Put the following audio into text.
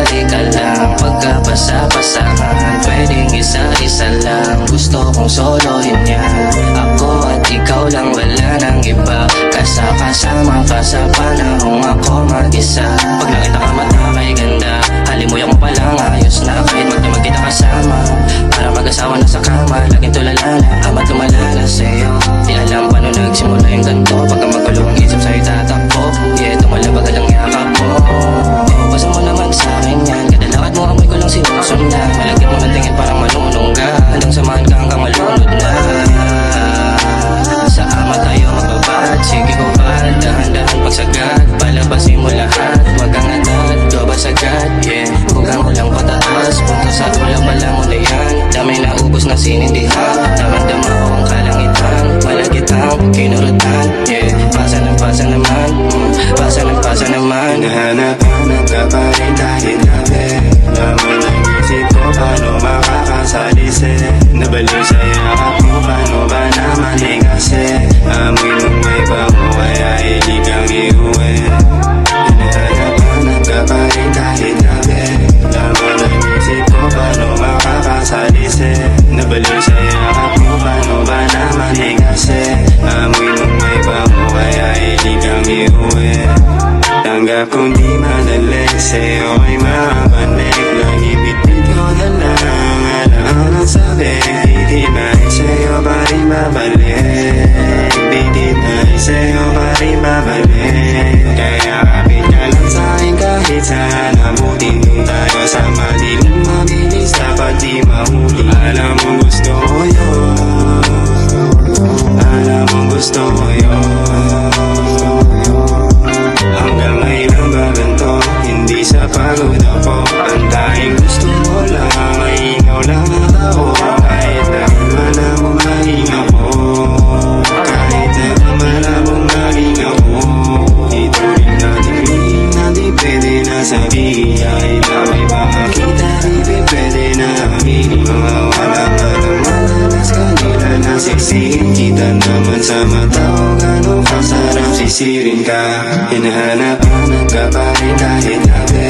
halika lang. Pagkapasa-pasahan, pwedeng isa-isa lang. Gusto kong solohin yan. Ako at ikaw lang, wala nang iba. Kasama ka sa panahong ako mag-isa. Pag nakita ka mata kay ganda, halimuyak mo palang ayos na. Kahit magdamag kita kasama, para mag-asawa na sa kama. Laging tulala na, ama't lumalala sa'yo. Di alam paano nagsimula yung ganito. Pagka magulo ang isip sa'yo tatakbo. Yeah, tumalabagal ang yakap mo. Basta mo naman sa'kin yan. Kadalakad mo amoy ko lang sinusundan. Malagyan mo ng tingin parang malunong ka. Handang samahan ka hanggang malunod na. Sa ama tayo magbabad. Sige ko ba, dahan-dahan pagsagad. Palabasin mo lahat, wag kang agad. Gabas agad, yeah. Huwag mo lang pataas. Punta sa ulang pala mo na yan. Damay na ubos na sinindihan. Damang-dama ko ang kalangitan. Malagit ang kinurutan, yeah. Pasa naman, pasa naman. Hinahanap-hanap ka pa rin kahit gabi. Laman ang isip ko, paano makakasalisi. Nabaliw sa yakap mo, paano ba naman eh kasi. Amoy mong may bango, kaya hindi kang iuwi. Hinahanap-hanap ka pa rin kahit gabi. Laman ang isip ko, paano makakasalisi. Nabaliw sa yakap mo, paano ba naman eh kasi. Amoy mong may bango, kaya hindi kang iuwi. Tanggap kong di madali, sa'yo ay mabalik. Lagi bitbit ko na lang, alam ang sabi. Ditibay sa'yo pa rin babalik. Ditibay sa'yo pa rin babalik. Kaya kapit ka lang sa'kin kahit saan. Abutin kung tayo sa madilim. Mabilis dapat di mahuli. Alam mo gusto ko yun. Alam mo gusto ko yun. Hanggang ngayon ba ganito? Hindi sa pagod ako. Ang tanging gusto mo lang ay ikaw lang ako. Kahit na wala mong maging ako. Kahit na wala mong maging ako. Ituloy natin feeling na di pwede na sabihin. Kahit na may makakita di pwede na aminin. Mga wala pa ng malalas kanila na sisihin. Kita naman sa mata ko gano'ng kasarap sisirin ka. Hinahanap-hanap ka pa rin kahit gabi.